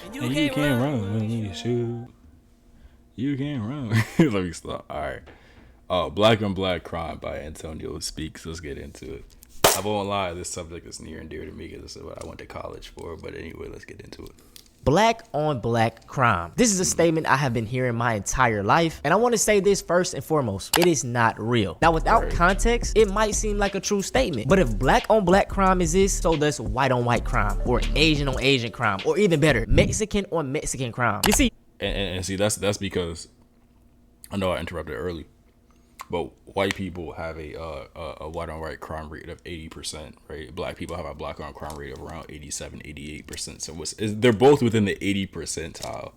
And you can't run when you shoot. You can't run. Let me stop. All right. Black on Black Crime by Antonio Speaks. Let's get into it. I won't lie, this subject is near and dear to me because this is what I went to college for. But anyway, let's get into it. Black on black crime. This is a statement I have been hearing my entire life, and I want to say this first and foremost. It is not real. Now, without context, it might seem like a true statement, but if black on black crime exists, so does white on white crime, or Asian on Asian crime, or even better, Mexican on Mexican crime. You see, and see, that's because I know I interrupted early, but white people have a white on white crime rate of 80%, right? Black people have a black on crime rate of around 87-88%. So they're both within the 80 percentile.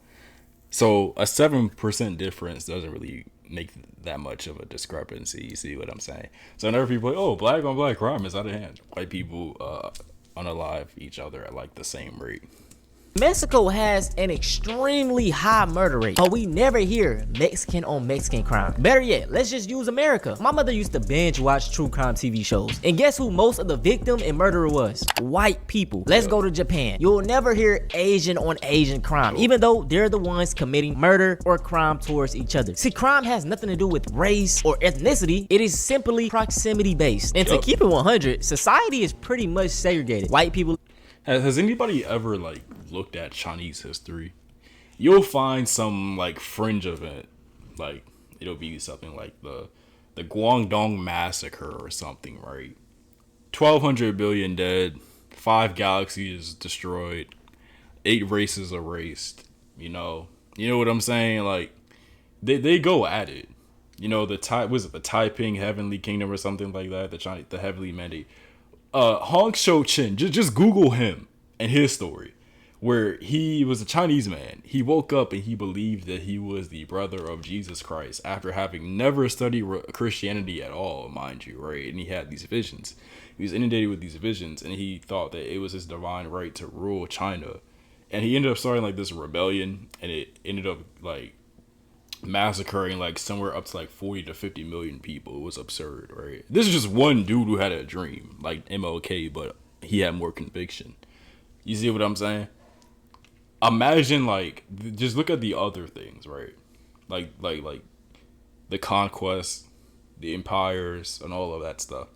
So a 7% difference doesn't really make that much of a discrepancy. You see what I'm saying? So whenever people say, oh, black on black crime is out of hand, white people unalive each other at like the same rate. Mexico has an extremely high murder rate, but we never hear Mexican on Mexican crime. Better yet, let's just use America. My mother used to binge watch true crime TV shows, and guess who most of the victim and murderer was? White people. Let's go to Japan. You'll never hear Asian on Asian crime, even though they're the ones committing murder or crime towards each other. See, crime has nothing to do with race or ethnicity. It is simply proximity based. And to keep it 100, society is pretty much segregated. White people. Has anybody ever like looked at Chinese history? You'll find some like fringe event, like it'll be something like the Guangdong massacre or something, right? 1,200 billion dead, 5 galaxies destroyed, 8 races erased. You know what I'm saying? Like they go at it. You know the Taiping Heavenly Kingdom or something like that? The Heavenly Mandate. Hong Shou-Chen, just Google him and his story, where he was a Chinese man. He woke up and he believed that he was the brother of Jesus Christ after having never studied Christianity at all, mind you, right? And he had these visions. He was inundated with these visions, and he thought that it was his divine right to rule China. And he ended up starting like this rebellion, and it ended up like massacring like somewhere up to like 40 to 50 million people. It was absurd, right? This is just one dude who had a dream, like MLK, but he had more conviction. You see what I'm saying? Imagine like just look at the other things, right? Like the conquest, the empires, and all of that stuff.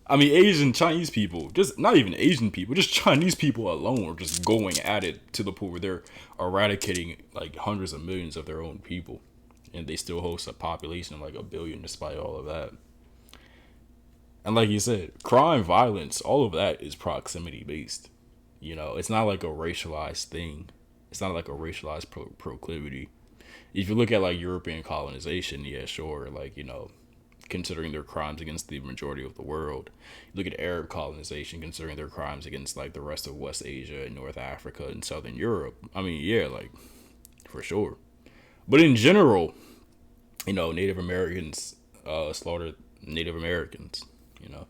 I mean, Chinese people, just not even Asian people, just Chinese people alone are just going at it to the point where they're eradicating like hundreds of millions of their own people. And they still host a population of like 1 billion despite all of that. And like you said, crime, violence, all of that is proximity based. You know, it's not like a racialized thing. It's not like a racialized proclivity. If you look at like European colonization, yeah, sure, like, you know, considering their crimes against the majority of the world. You look at Arab colonization, considering their crimes against like the rest of West Asia and North Africa and Southern Europe. I mean, yeah, like for sure. But in general, you know, Native Americans slaughtered Native Americans, you know.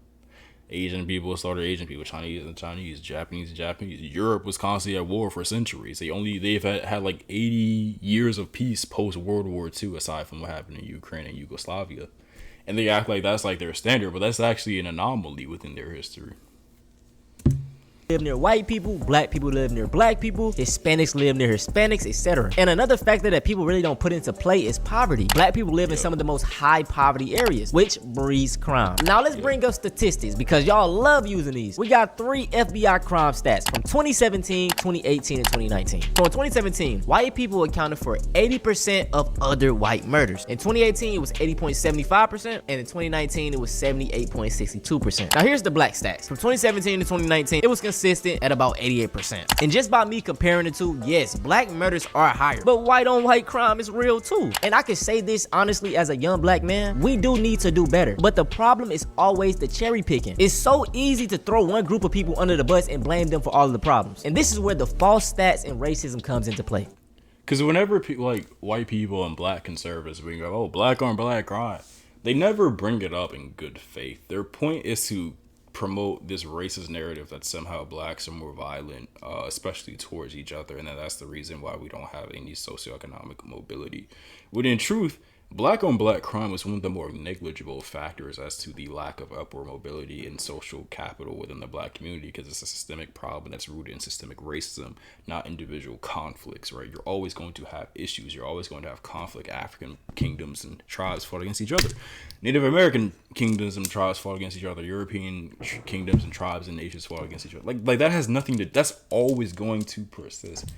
Asian people slaughtered Asian people, Chinese and Chinese, Japanese and Japanese. Europe was constantly at war for centuries. They've had like 80 years of peace post World War II, aside from what happened in Ukraine and Yugoslavia. And they act like that's like their standard, but that's actually an anomaly within their history. Live near white people, black people live near black people, Hispanics live near Hispanics, etc. And another factor that people really don't put into play is poverty. Black people live in some of the most high poverty areas, which breeds crime. Now let's bring up statistics because y'all love using these. We got 3 FBI crime stats from 2017, 2018, and 2019. So in 2017, white people accounted for 80% of other white murders. In 2018, it was 80.75%, and in 2019, it was 78.62%. Now here's the black stats. From 2017 to 2019, it was consistent at about 88%. And just by me comparing the two, yes, black murders are higher, but white on white crime is real too. And I can say this honestly as a young black man, we do need to do better. But the problem is always the cherry picking. It's so easy to throw one group of people under the bus and blame them for all of the problems. And this is where the false stats and racism comes into play. Because whenever people like white people and black conservatives bring up, oh, black on black crime, they never bring it up in good faith. Their point is to promote this racist narrative that somehow blacks are more violent, especially towards each other, and that's the reason why we don't have any socioeconomic mobility. When in truth, Black on black crime was one of the more negligible factors as to the lack of upward mobility and social capital within the black community, because it's a systemic problem that's rooted in systemic racism, not individual conflicts, right? You're always going to have issues. You're always going to have conflict. African kingdoms and tribes fought against each other. Native American kingdoms and tribes fought against each other. European kingdoms and tribes and nations fought against each other. Like that has nothing to, that's always going to persist.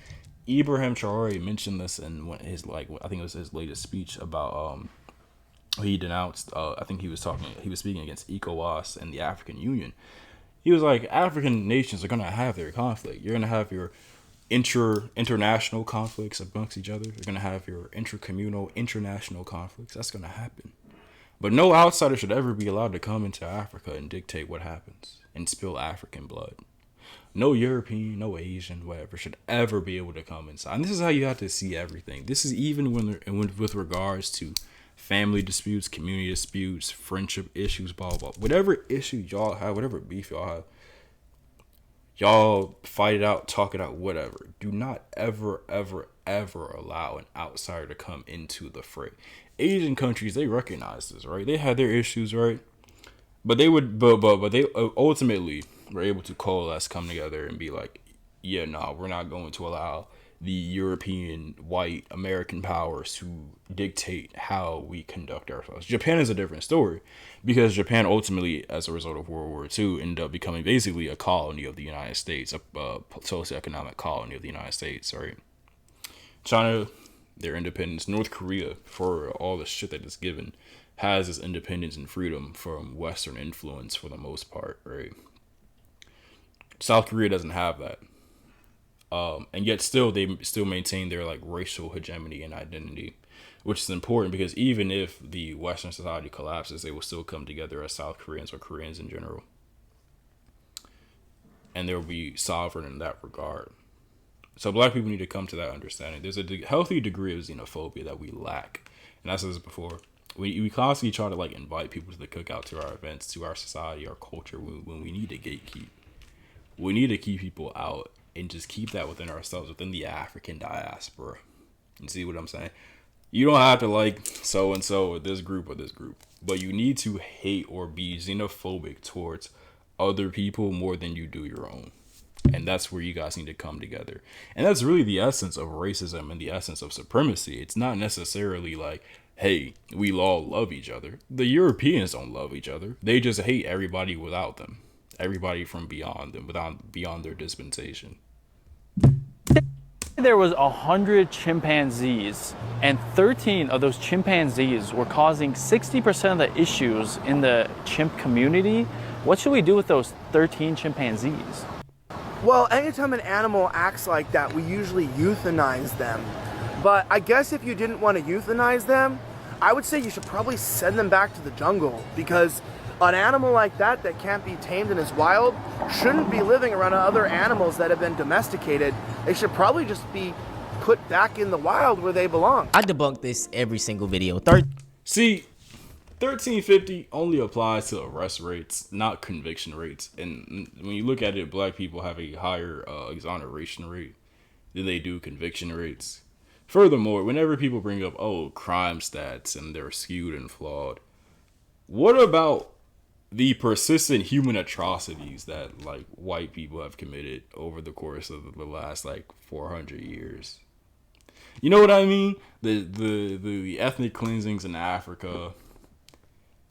Ibrahim Traore mentioned this in his, like, I think it was his latest speech about he denounced, I think he was speaking against ECOWAS and the African Union. He was like, African nations are going to have their conflict. You're going to have your international conflicts amongst each other. You're going to have your intercommunal, international conflicts. That's going to happen. But no outsider should ever be allowed to come into Africa and dictate what happens and spill African blood. No European, no Asian, whatever, should ever be able to come inside. And this is how you have to see everything. This is even with regards to family disputes, community disputes, friendship issues, blah, blah, blah. Whatever issue y'all have, whatever beef y'all have, y'all fight it out, talk it out, whatever. Do not ever, ever, ever allow an outsider to come into the fray. Asian countries, they recognize this, right? They had their issues, right? But they ultimately were able to coalesce, come together, and be like, yeah, no, we're not going to allow the European white American powers to dictate how we conduct ourselves. Japan is a different story, because Japan ultimately, as a result of World War II, ended up becoming basically a colony of the United States, a socioeconomic colony of the United States, right? China, their independence. North Korea, for all the shit that it's given, has its independence and freedom from Western influence for the most part, right? South Korea doesn't have that. And yet still, they still maintain their like racial hegemony and identity, which is important, because even if the Western society collapses, they will still come together as South Koreans or Koreans in general. And they will be sovereign in that regard. So black people need to come to that understanding. There's a healthy degree of xenophobia that we lack. And I said this before. We constantly try to like invite people to the cookout, to our events, to our society, our culture, when we need to gatekeep. We need to keep people out and just keep that within ourselves, within the African diaspora. You see what I'm saying? You don't have to like so-and-so or this group, but you need to hate or be xenophobic towards other people more than you do your own. And that's where you guys need to come together. And that's really the essence of racism and the essence of supremacy. It's not necessarily like, hey, we all love each other. The Europeans don't love each other. They just hate everybody without them. Everybody from beyond them, beyond their dispensation. There was 100 chimpanzees, and 13 of those chimpanzees were causing 60% of the issues in the chimp community. What should we do with those 13 chimpanzees? Well, anytime an animal acts like that, we usually euthanize them. But I guess if you didn't want to euthanize them, I would say you should probably send them back to the jungle, because an animal like that can't be tamed and is wild shouldn't be living around other animals that have been domesticated. They should probably just be put back in the wild where they belong. I debunk this every single video. See, 1350 only applies to arrest rates, not conviction rates. And when you look at it, black people have a higher exoneration rate than they do conviction rates. Furthermore, whenever people bring up, crime stats and they're skewed and flawed, what about the persistent human atrocities that like white people have committed over the course of the last like 400 years? You know what I mean? The ethnic cleansings in Africa,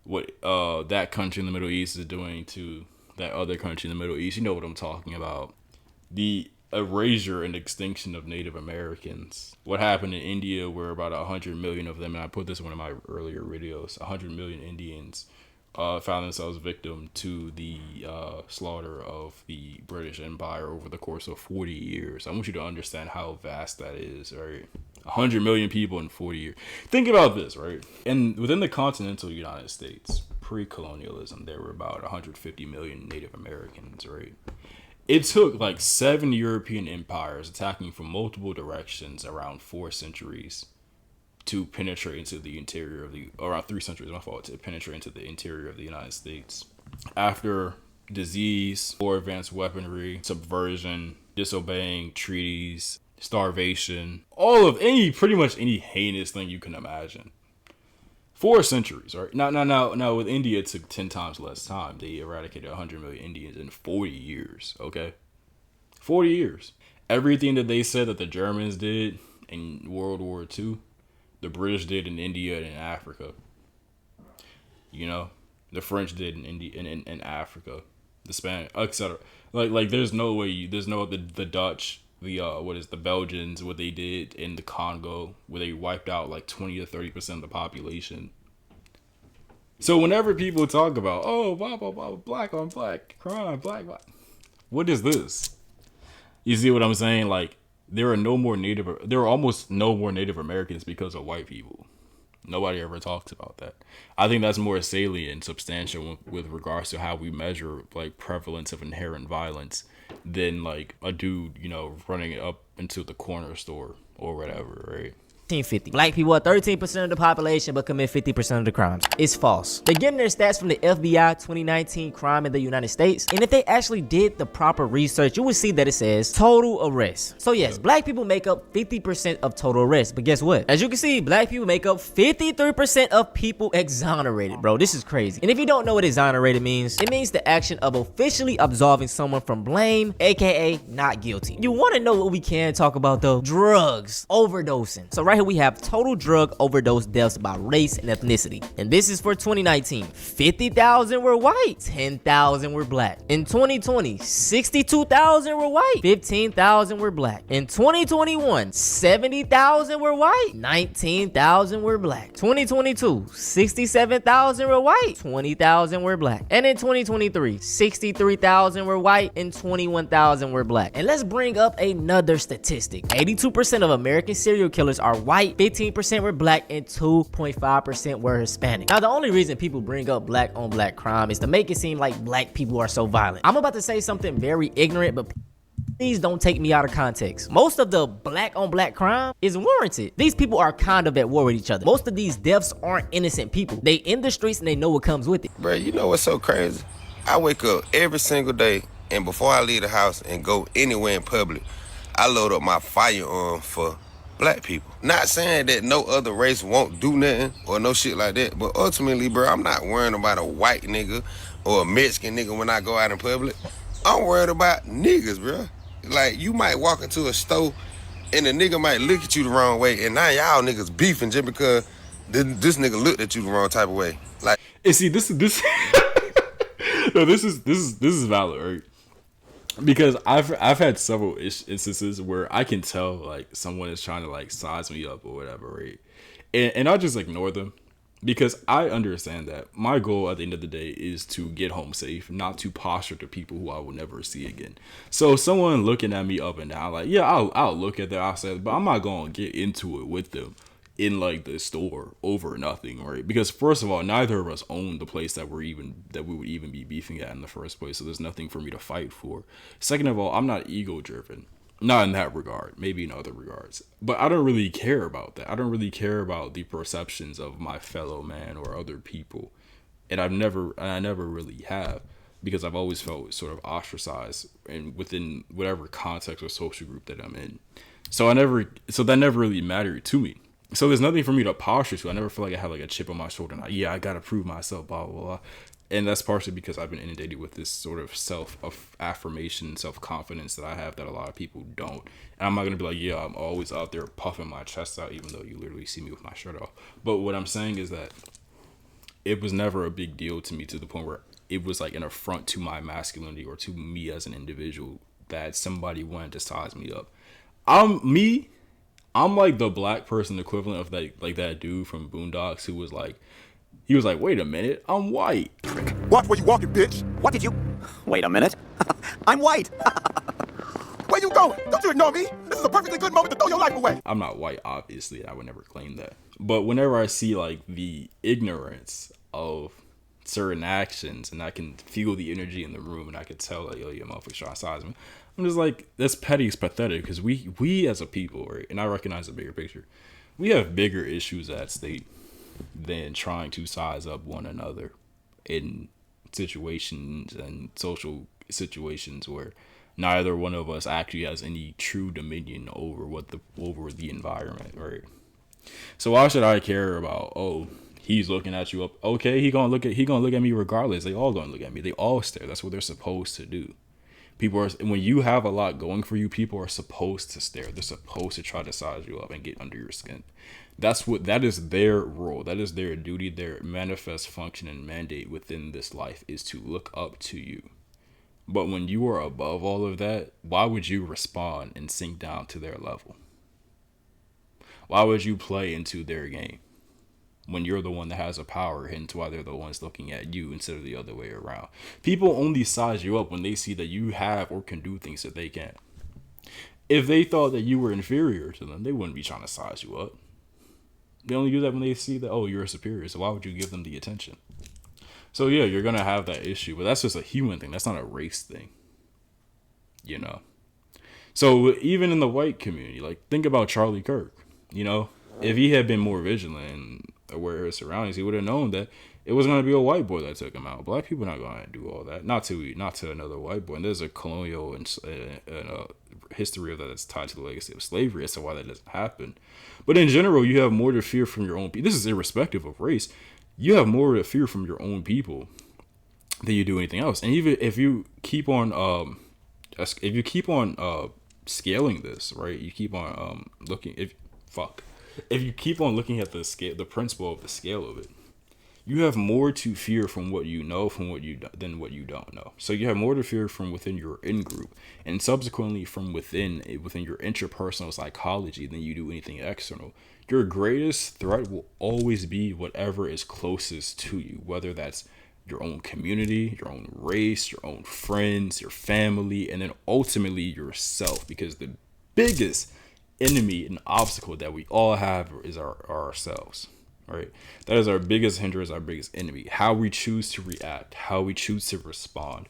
what that country in the Middle East is doing to that other country in the Middle East. You know what I'm talking about. The erasure and extinction of Native Americans. What happened in India, where about 100 million of them, and I put this in one of my earlier videos, 100 million Indians found themselves victim to the slaughter of the British Empire over the course of 40 years. I want you to understand how vast that is, right? 100 million people in 40 years. Think about this, right? And within the continental United States, pre-colonialism, there were about 150 million Native Americans, right? It took like 7 European empires attacking from multiple directions around 4 centuries to penetrate into the interior of around 3 centuries, to penetrate into the interior of the United States. After disease, more advanced weaponry, subversion, disobeying treaties, starvation, pretty much any heinous thing you can imagine. 4 centuries, right? Now, with India, it took 10 times less time. They eradicated 100 million Indians in 40 years, okay? 40 years. Everything that they said that the Germans did in World War II, the British did in India and in Africa. You know? The French did in India and in Africa. The Spanish, etc. Like there's no way, the Dutch, the Belgians, what they did in the Congo, where they wiped out like 20 to 30% of the population. So whenever people talk about, oh, blah, blah, blah, black on black, crime, black, what is this? You see what I'm saying? Like, there are almost no more Native Americans because of white people. Nobody ever talks about that. I think that's more salient and substantial with regards to how we measure like prevalence of inherent violence than like a dude, running up into the corner store or whatever, right? 1950. Black people are 13% of the population but commit 50% of the crimes. It's false. They're getting their stats from the FBI 2019 crime in the United States. And if they actually did the proper research, you would see that it says total arrests. So yes, black people make up 50% of total arrests. But guess what? As you can see, black people make up 53% of people exonerated, bro. This is crazy. And if you don't know what exonerated means, it means the action of officially absolving someone from blame, aka not guilty. You want to know what we can talk about though? Drugs, overdosing. So right here we have total drug overdose deaths by race and ethnicity. And this is for 2019. 50,000 were white, 10,000 were black. In 2020, 62,000 were white, 15,000 were black. In 2021, 70,000 were white, 19,000 were black. 2022, 67,000 were white, 20,000 were black. And in 2023, 63,000 were white and 21,000 were black. And let's bring up another statistic. 82% of American serial killers are white, 15% were black, and 2.5% were Hispanic. Now, the only reason people bring up black on black crime is to make it seem like black people are so violent. I'm about to say something very ignorant, but please don't take me out of context. Most of the black on black crime is warranted. These people are kind of at war with each other. Most of these deaths aren't innocent people. They in the streets and they know what comes with it. Bro, you know what's so crazy? I wake up every single day, and before I leave the house and go anywhere in public, I load up my firearm for black people. Not saying that no other race won't do nothing or no shit like that, but ultimately, bro, I'm not worrying about a white nigga or a Mexican nigga when I go out in public. I'm worried about niggas, bro. Like, you might walk into a store and a nigga might look at you the wrong way, and now y'all niggas beefing just because this nigga looked at you the wrong type of way. Like, and see, this no, this is valid, right? Because I've had several instances where I can tell like someone is trying to like size me up or whatever, right? And I'll just ignore them because I understand that my goal at the end of the day is to get home safe, not to posture to people who I will never see again. So someone looking at me up and down, like, yeah, I'll look at that, I'll say, but I'm not gonna get into it with them in like the store over nothing, right? Because first of all, neither of us own the place that we would even be beefing at in the first place, so there's nothing for me to fight for. Second of all, I'm not ego driven, not in that regard, maybe in other regards, but I don't really care about that. I don't really care about the perceptions of my fellow man or other people, and I never really have, because I've always felt sort of ostracized and within whatever context or social group that I'm in. So that never really mattered to me. So there's nothing for me to posture to. I never feel like I have like a chip on my shoulder. And I gotta prove myself, blah, blah, blah. And that's partially because I've been inundated with this sort of self-affirmation, self-confidence that I have that a lot of people don't. And I'm not gonna be like, yeah, I'm always out there puffing my chest out, even though you literally see me with my shirt off. But what I'm saying is that it was never a big deal to me to the point where it was like an affront to my masculinity or to me as an individual that somebody wanted to size me up. I'm like the black person equivalent of that dude from Boondocks who was like, wait a minute, I'm white. Watch where you walking, bitch. What did you? Wait a minute. I'm white. Where you going? Don't you ignore me. This is a perfectly good moment to throw your life away. I'm not white, obviously. I would never claim that. But whenever I see like the ignorance of certain actions and I can feel the energy in the room and I can tell like, yo, your motherfucker's trying to size me, I'm just like, that's petty, it's pathetic, because we as a people, right, and I recognize the bigger picture, we have bigger issues at stake than trying to size up one another in situations and social situations where neither one of us actually has any true dominion over the environment, right? So why should I care about, oh, He's looking at you up. Okay, he gonna look at me regardless. They all gonna look at me. They all stare. That's what they're supposed to do. People are, when you have a lot going for you, people are supposed to stare. They're supposed to try to size you up and get under your skin. That is their role. That is their duty. Their manifest function and mandate within this life is to look up to you. But when you are above all of that, why would you respond and sink down to their level? Why would you play into their game when you're the one that has a power, hence why they're the ones looking at you instead of the other way around? People only size you up when they see that you have or can do things that they can't. If they thought that you were inferior to them, they wouldn't be trying to size you up. They only do that when they see that, oh, you're superior, so why would you give them the attention? So yeah, you're going to have that issue, but that's just a human thing. That's not a race thing, you know? So even in the white community, like, think about Charlie Kirk, you know? If he had been more vigilant and aware of his surroundings, he would have known that it was going to be a white boy that took him out. Black people are not going to do all that. Not to another white boy. And there's a colonial and history of that that's tied to the legacy of slavery as to why that doesn't happen. But in general, you have more to fear from your own people. This is irrespective of race. You have more to fear from your own people than you do anything else. And even if you keep on scaling this, right? You keep on if you keep on looking at the scale, the principle of the scale of it, you have more to fear from what you know than what you don't know. So you have more to fear from within your in-group, and subsequently from within your interpersonal psychology than you do anything external. Your greatest threat will always be whatever is closest to you, whether that's your own community, your own race, your own friends, your family, and then ultimately yourself, because the biggest enemy and obstacle that we all have is ourselves, right? That is our biggest hindrance, our biggest enemy. How we choose to react, how we choose to respond,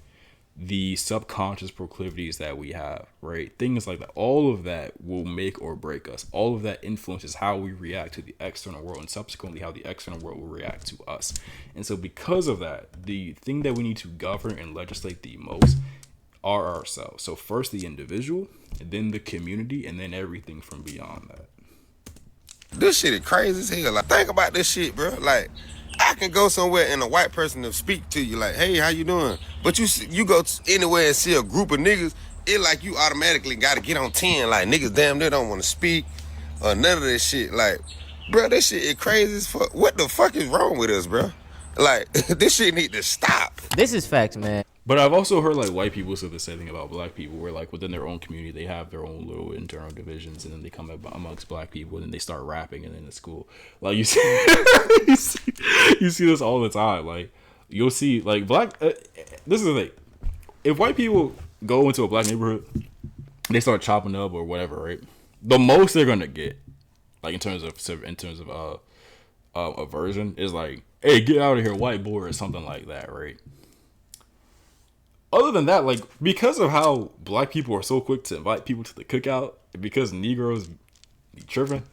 the subconscious proclivities that we have, right? Things like that. All of that will make or break us. All of that influences how we react to the external world, and subsequently how the external world will react to us. And so because of that, the thing that we need to govern and legislate the most are ourselves. So first the individual, and then the community, and then everything from beyond that. This shit is crazy as hell. Like, think about this shit, bro. Like, I can go somewhere and a white person will speak to you like, hey, how you doing? But you go anywhere and see a group of niggas, it like you automatically got to get on 10. Like, niggas damn near don't want to speak or none of this shit. Like, bro, this shit is crazy as fuck. What the fuck is wrong with us, bro? Like, this shit need to stop. This is facts, man. But I've also heard like white people say the same thing about black people, where like within their own community they have their own little internal divisions, and then they come up amongst black people and then they start rapping, and then it's cool. Like you see this all the time. Like you'll see like black. This is the thing: if white people go into a black neighborhood, they start chopping up or whatever, right? The most they're gonna get, like in terms of aversion, is like, "Hey, get out of here, white boy," or something like that, right? Other than that, like, because of how black people are so quick to invite people to the cookout, because Negroes be tripping,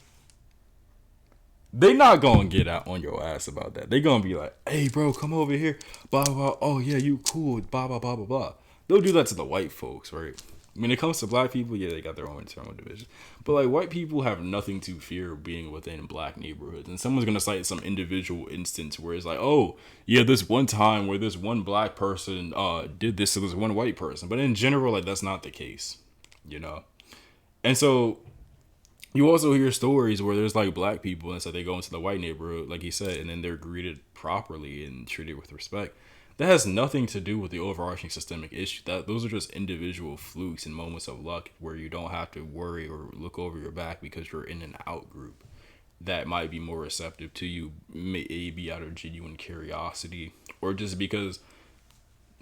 they not gonna get out on your ass about that. They gonna be like, hey, bro, come over here, blah, blah, blah. Oh, yeah, you cool, blah, blah, blah, blah, blah. They'll do that to the white folks, right? When it comes to black people, yeah, they got their own internal division. But, like, white people have nothing to fear being within black neighborhoods. And someone's going to cite some individual instance where it's like, oh, yeah, this one time where this one black person did this to this one white person. But in general, like, that's not the case, you know? And so you also hear stories where there's, like, black people, and so they go into the white neighborhood, like he said, and then they're greeted properly and treated with respect. That has nothing to do with the overarching systemic issue. Those are just individual flukes and moments of luck where you don't have to worry or look over your back because you're in an out group that might be more receptive to you, maybe out of genuine curiosity or just because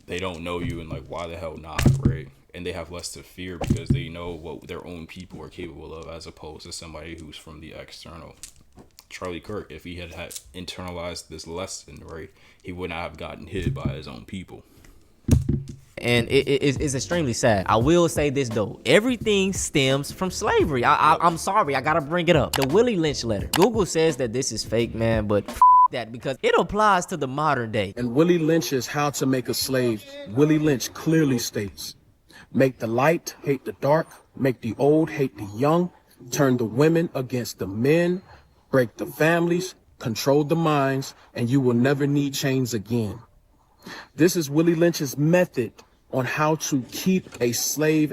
they don't know you and like, why the hell not, right? And they have less to fear because they know what their own people are capable of as opposed to somebody who's from the external. Charlie Kirk, if he had internalized this lesson, right, he would not have gotten hit by his own people. And it's extremely sad. I will say this though, everything stems from slavery. I'm sorry, I gotta bring it up. The Willie Lynch letter. Google says that this is fake, man, but that because it applies to the modern day. And Willie Lynch's How to Make a Slave, Willie Lynch clearly states, make the light hate the dark, make the old hate the young, turn the women against the men, break the families, control the minds, and you will never need chains again. This is Willie Lynch's method on how to keep a slave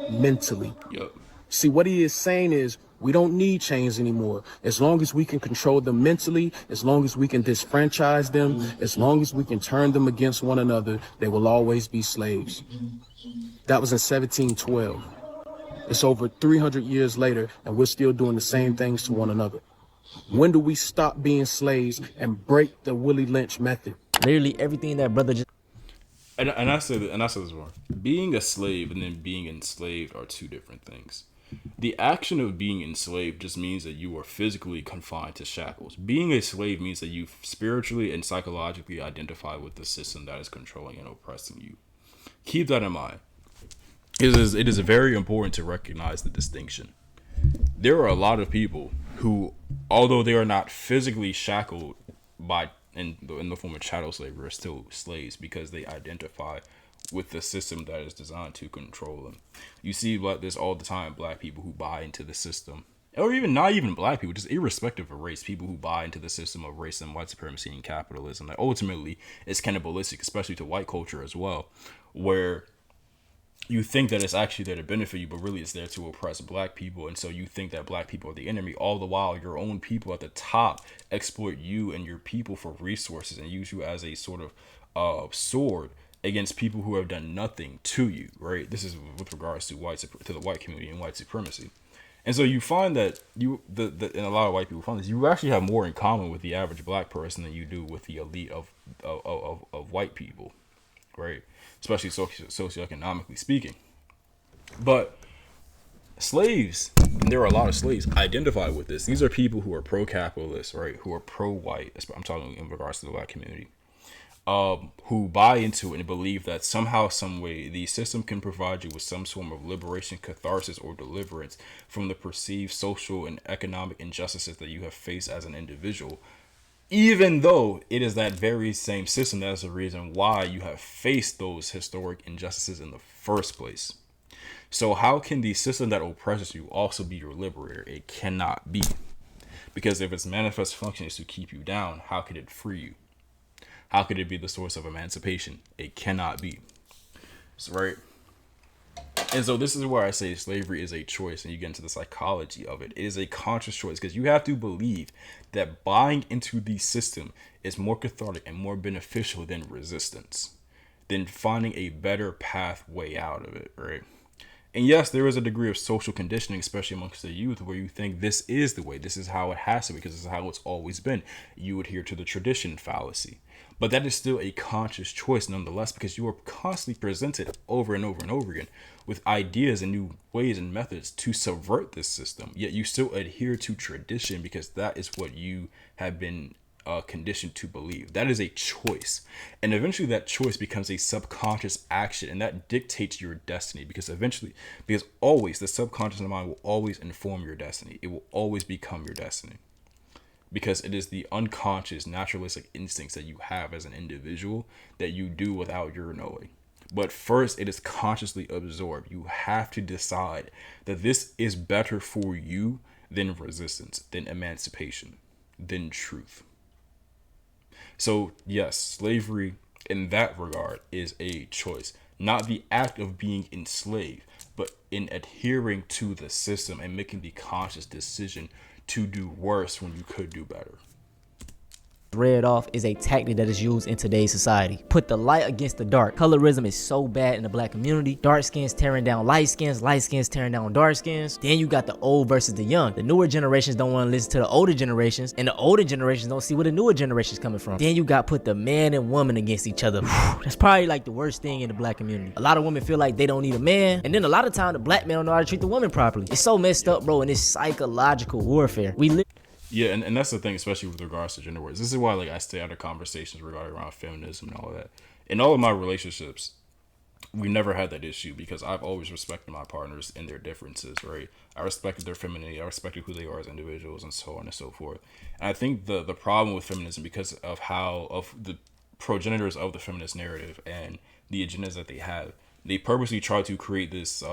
mentally. Yep. See, what he is saying is we don't need chains anymore. As long as we can control them mentally, as long as we can disfranchise them, as long as we can turn them against one another, they will always be slaves. That was in 1712. It's over 300 years later, and we're still doing the same things to one another. When do we stop being slaves and break the Willie Lynch method? Literally everything that brother just And I said this wrong. Being a slave and then being enslaved are two different things. The action of being enslaved just means that you are physically confined to shackles. Being a slave means that you spiritually and psychologically identify with the system that is controlling and oppressing you. Keep that in mind. It is very important to recognize the distinction. There are a lot of people who, although they are not physically shackled by in the form of chattel slavery, are still slaves because they identify with the system that is designed to control them. You see like this all the time, black people who buy into the system, or even not even black people, just irrespective of race, people who buy into the system of racism, white supremacy, and capitalism that ultimately is cannibalistic, especially to white culture as well, where you think that it's actually there to benefit you, but really it's there to oppress black people. And so you think that black people are the enemy, all the while your own people at the top exploit you and your people for resources and use you as a sort of sword against people who have done nothing to you, right? This is with regards to the white community and white supremacy. And so you find that and a lot of white people find this, you actually have more in common with the average black person than you do with the elite of white people, right? Especially socioeconomically speaking. But slaves, and there are a lot of slaves, identify with this. These are people who are pro-capitalist, right? Who are pro-white. I'm talking in regards to the black community. Who buy into it and believe that somehow, some way, the system can provide you with some form of liberation, catharsis, or deliverance from the perceived social and economic injustices that you have faced as an individual, even though it is that very same system that is the reason why you have faced those historic injustices in the first place. So how can the system that oppresses you also be your liberator? It cannot be. Because if its manifest function is to keep you down, how could it free you? How could it be the source of emancipation? It cannot be. So, right? And so this is where I say slavery is a choice, and you get into the psychology of it. It is a conscious choice because you have to believe that buying into the system is more cathartic and more beneficial than resistance, than finding a better pathway out of it, right? And yes, there is a degree of social conditioning, especially amongst the youth, where you think this is the way, this is how it has to be, because this is how it's always been. You adhere to the tradition fallacy. But that is still a conscious choice nonetheless, because you are constantly presented over and over and over again with ideas and new ways and methods to subvert this system. Yet you still adhere to tradition because that is what you have been conditioned to believe. That is a choice. And eventually that choice becomes a subconscious action, and that dictates your destiny, because always the subconscious mind will always inform your destiny. It will always become your destiny. Because it is the unconscious, naturalistic instincts that you have as an individual that you do without your knowing. But first, it is consciously absorbed. You have to decide that this is better for you than resistance, than emancipation, than truth. So, yes, slavery in that regard is a choice. Not the act of being enslaved, but in adhering to the system and making the conscious decision to do worse when you could do better. read off is a tactic that is used in today's society. Put the light against the dark. Colorism is so bad in the black community. Dark skins tearing down light skins tearing down dark skins. Then you got the old versus the young. The newer generations don't want to listen to the older generations, and the older generations don't see where the newer generations coming from. Then you got put the man and woman against each other. That's probably like the worst thing in the black community. A lot of women feel like they don't need a man, and then a lot of time the black man don't know how to treat the woman properly. It's so messed up, bro, and it's psychological warfare. Yeah, and that's the thing, especially with regards to gender wars. This is why, like, I stay out of conversations regarding around feminism and all of that. In all of my relationships, we never had that issue because I've always respected my partners and their differences, right? I respected their femininity, I respected who they are as individuals, and so on and so forth. And I think the problem with feminism, because of the progenitors of the feminist narrative and the agendas that they have, they purposely try to create this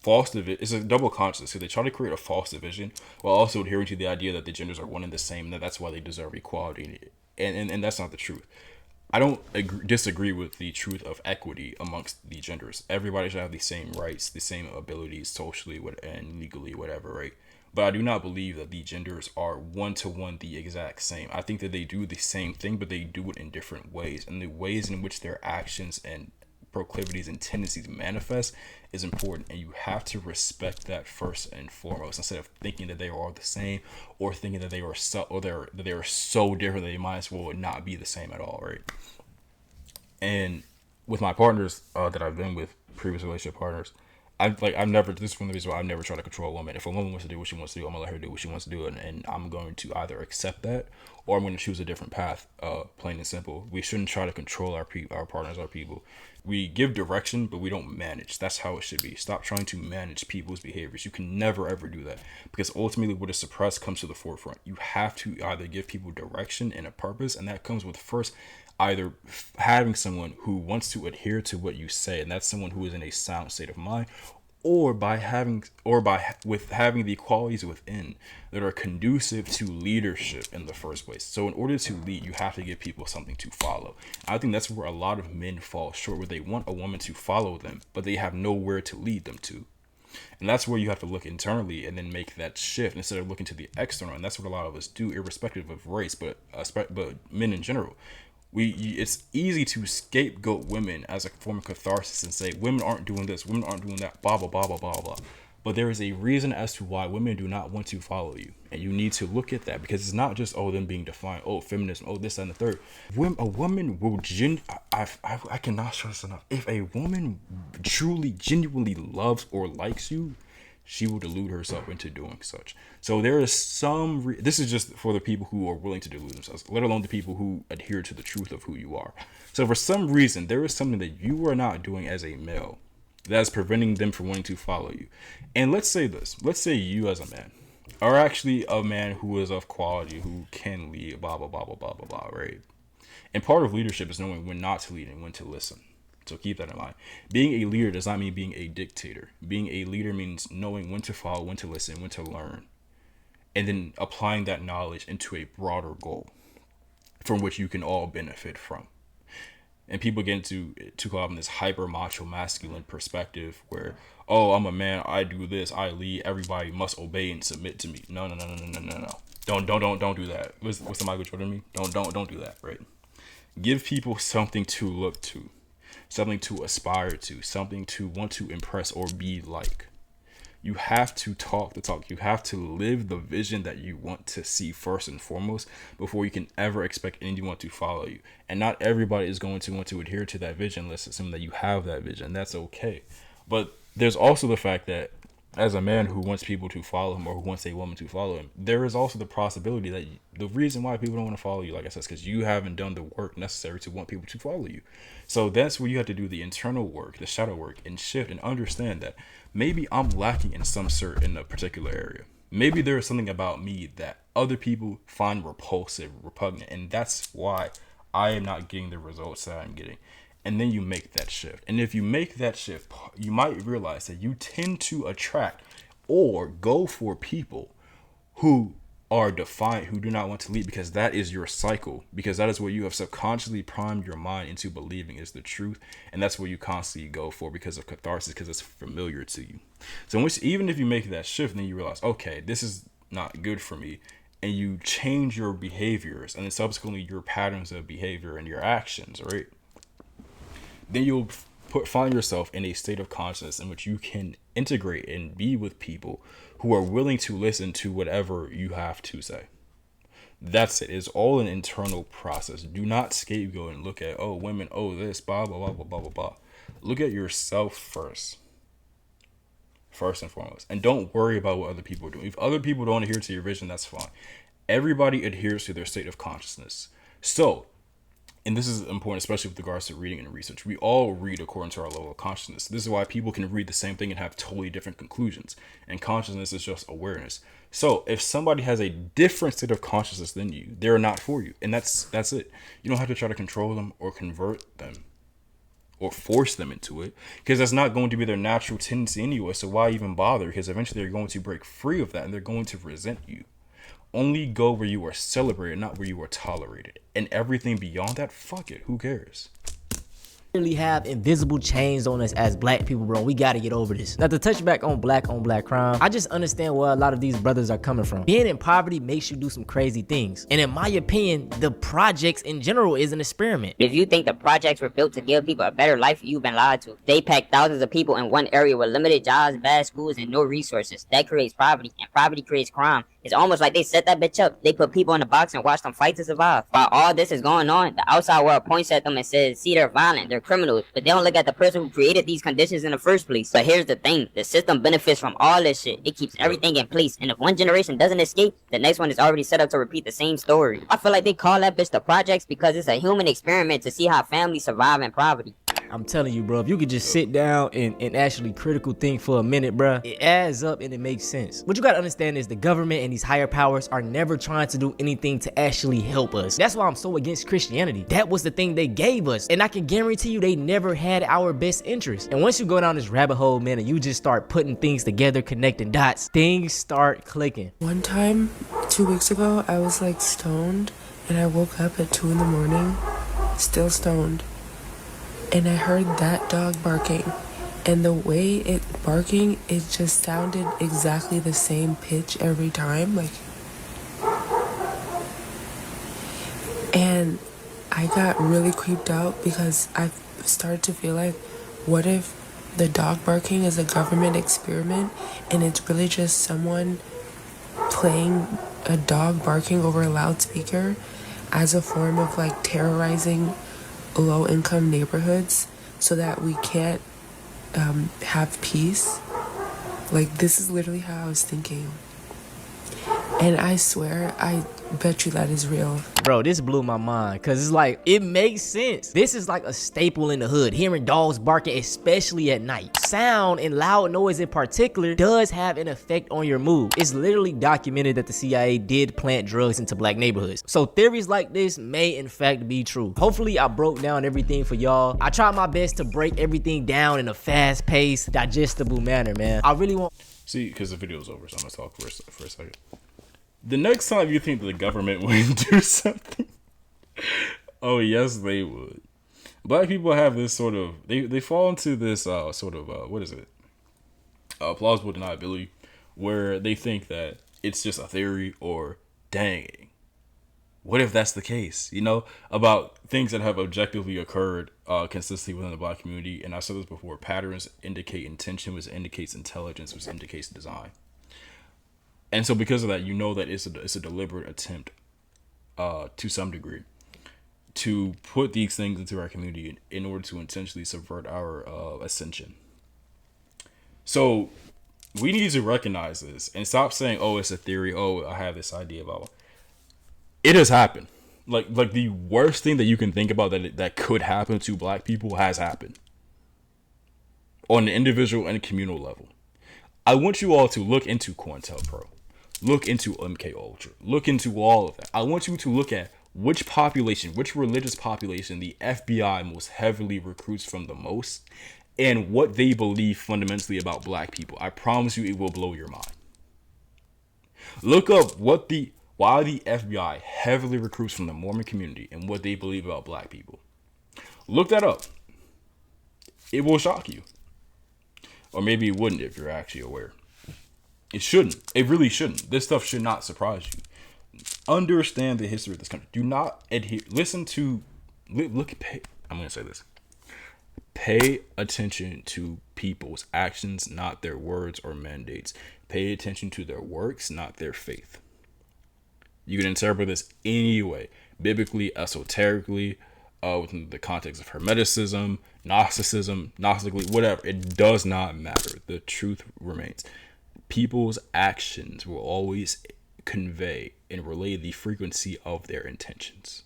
it's a double consciousness. So they try to create a false division while also adhering to the idea that the genders are one and the same, and that's why they deserve equality. And that's not the truth. I don't disagree with the truth of equity amongst the genders. Everybody should have the same rights, the same abilities socially and legally, whatever, right? But I do not believe that the genders are one-to-one the exact same. I think that they do the same thing, but they do it in different ways. And the ways in which their actions and proclivities and tendencies manifest is important, and you have to respect that first and foremost, instead of thinking that they are all the same, or thinking that they are so different that they might as well not be the same at all, right? And with my partners that I've been with, previous relationship partners, I've never, this is one of the reasons why I've never tried to control a woman. If a woman wants to do what she wants to do, I'm gonna let her do what she wants to do, and I'm going to either accept that or I'm going to choose a different path. Plain and simple. We shouldn't try to control our partners, our people. We give direction, but we don't manage. That's how it should be. Stop trying to manage people's behaviors. You can never ever do that, because ultimately what is suppressed comes to the forefront. You have to either give people direction and a purpose, and that comes with first either having someone who wants to adhere to what you say, and that's someone who is in a sound state of mind, or by having the qualities within that are conducive to leadership in the first place. So in order to lead, you have to give people something to follow. I think that's where a lot of men fall short, where they want a woman to follow them, but they have nowhere to lead them to. And that's where you have to look internally and then make that shift instead of looking to the external. And that's what a lot of us do, irrespective of race, but men in general. It's easy to scapegoat women as a form of catharsis and say women aren't doing this, women aren't doing that, blah blah blah blah blah blah. But there is a reason as to why women do not want to follow you, and you need to look at that, because it's not just them being defined, feminism, this and the third. A woman will I cannot stress this enough. If a woman truly genuinely loves or likes you, she will delude herself into doing such. So there is this is just for the people who are willing to delude themselves, let alone the people who adhere to the truth of who you are. So for some reason, there is something that you are not doing as a male that's preventing them from wanting to follow you. And let's say you as a man are actually a man who is of quality, who can lead, blah, blah, blah, blah, blah, blah, blah, right? And part of leadership is knowing when not to lead and when to listen. So keep that in mind. Being a leader does not mean being a dictator. Being a leader means knowing when to follow, when to listen, when to learn, and then applying that knowledge into a broader goal from which you can all benefit from. And people get into too caught up in this hyper macho masculine perspective where, I'm a man, I do this, I lead, everybody must obey and submit to me. No. Don't do that. What's the Michael Jordan me? Don't do that, right? Give people something to look to, something to aspire to, something to want to impress or be like. You have to talk the talk. You have to live the vision that you want to see first and foremost before you can ever expect anyone to follow you. And not everybody is going to want to adhere to that vision unless it's something that you have that vision. That's okay. But there's also the fact that as a man who wants people to follow him or who wants a woman to follow him, there is also the possibility that the reason why people don't want to follow you, like I said, is because you haven't done the work necessary to want people to follow you. So that's where you have to do the internal work, the shadow work, and shift and understand that maybe I'm lacking in some sort in a particular area. Maybe there is something about me that other people find repulsive, repugnant, and that's why I am not getting the results that I'm getting. And then you make that shift. And if you make that shift, you might realize that you tend to attract or go for people who are defiant, who do not want to lead, because that is your cycle, because that is what you have subconsciously primed your mind into believing is the truth. And that's what you constantly go for because of catharsis, because it's familiar to you. So even if you make that shift, then you realize, okay, this is not good for me. And you change your behaviors and then subsequently your patterns of behavior and your actions, right? Then you'll find yourself in a state of consciousness in which you can integrate and be with people who are willing to listen to whatever you have to say. That's it. It's all an internal process. Do not scapegoat and look at, women, this, blah, blah, blah, blah, blah, blah, blah. Look at yourself first and foremost. And don't worry about what other people are doing. If other people don't adhere to your vision, that's fine. Everybody adheres to their state of consciousness. So, and this is important, especially with regards to reading and research. We all read according to our level of consciousness. This is why people can read the same thing and have totally different conclusions. And consciousness is just awareness. So if somebody has a different state of consciousness than you, they're not for you. And that's it. You don't have to try to control them or convert them or force them into it, because that's not going to be their natural tendency anyway. So why even bother? Because eventually they're going to break free of that and they're going to resent you. Only go where you are celebrated, not where you are tolerated. And everything beyond that, fuck it. Who cares? Really have invisible chains on us as black people, bro. We gotta get over this. Now, to touch back on black crime, I just understand where a lot of these brothers are coming from. Being in poverty makes you do some crazy things, and in my opinion, the projects in general is an experiment. If you think the projects were built to give people a better life, you've been lied to. They packed thousands of people in one area with limited jobs, bad schools, and no resources. That creates poverty, and poverty creates crime. It's almost like they set that bitch up. They put people in a box and watch them fight to survive. While all this is going on, the outside world points at them and says, see, they're violent, they're criminals, but they don't look at the person who created these conditions in the first place. But here's the thing, the system benefits from all this shit. It keeps everything in place, and if one generation doesn't escape, the next one is already set up to repeat the same story. I feel like they call that bitch the projects because it's a human experiment to see how families survive in poverty. I'm telling you, bro, if you could just sit down and actually critical think for a minute, bro, it adds up and it makes sense. What you gotta understand is the government and these higher powers are never trying to do anything to actually help us. That's why I'm so against Christianity. That was the thing they gave us, and I can guarantee you they never had our best interest. And once you go down this rabbit hole, man, and you just start putting things together, connecting dots, things start clicking. One time, 2 weeks ago, I was like stoned, and I woke up at 2 in the morning, still stoned. And I heard that dog barking, and the way it barking, it just sounded exactly the same pitch every time, like. And I got really creeped out because I started to feel like, what if the dog barking is a government experiment and it's really just someone playing a dog barking over a loudspeaker as a form of like terrorizing low-income neighborhoods so that we can't have peace. Like, this is literally how I was thinking, and I swear, I bet you that is real. Bro, this blew my mind, because it's like, it makes sense. This is like a staple in the hood, hearing dogs barking, especially at night. Sound and loud noise in particular does have an effect on your mood. It's literally documented that the CIA did plant drugs into black neighborhoods. So theories like this may in fact be true. Hopefully I broke down everything for y'all. I tried my best to break everything down in a fast-paced, digestible manner, man. I really want... See, because the video's over, so I'm gonna talk for a second. The next time you think the government would do something, oh yes, they would. Black people have this sort of, they fall into this what is it? Plausible deniability, where they think that it's just a theory, or dang, what if that's the case? You know, about things that have objectively occurred consistently within the black community. And I said this before, patterns indicate intention, which indicates intelligence, which indicates design. And so because of that, you know that it's a deliberate attempt to some degree to put these things into our community in order to intentionally subvert our ascension. So we need to recognize this and stop saying, oh, it's a theory. Oh, I have this idea about it. Has happened. Like the worst thing that you can think about that could happen to black people has happened on an individual and communal level. I want you all to look into COINTELPRO. Look into MK Ultra. Look into all of that. I want you to look at which religious population the FBI most heavily recruits from the most, and what they believe fundamentally about black people. I promise you it will blow your mind. Look up why the FBI heavily recruits from the Mormon community and what they believe about black people. Look that up. It will shock you. Or maybe it wouldn't if you're actually aware. It shouldn't. It really shouldn't. This stuff should not surprise you. Understand the history of this country. Do not adhere. Listen to. Look. I'm going to say this. Pay attention to people's actions, not their words or mandates. Pay attention to their works, not their faith. You can interpret this any way. Biblically, esoterically, within the context of Hermeticism, Gnosticism, Gnostically, whatever. It does not matter. The truth remains. People's actions will always convey and relay the frequency of their intentions.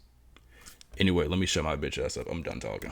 Anyway, let me shut my bitch ass up. I'm done talking.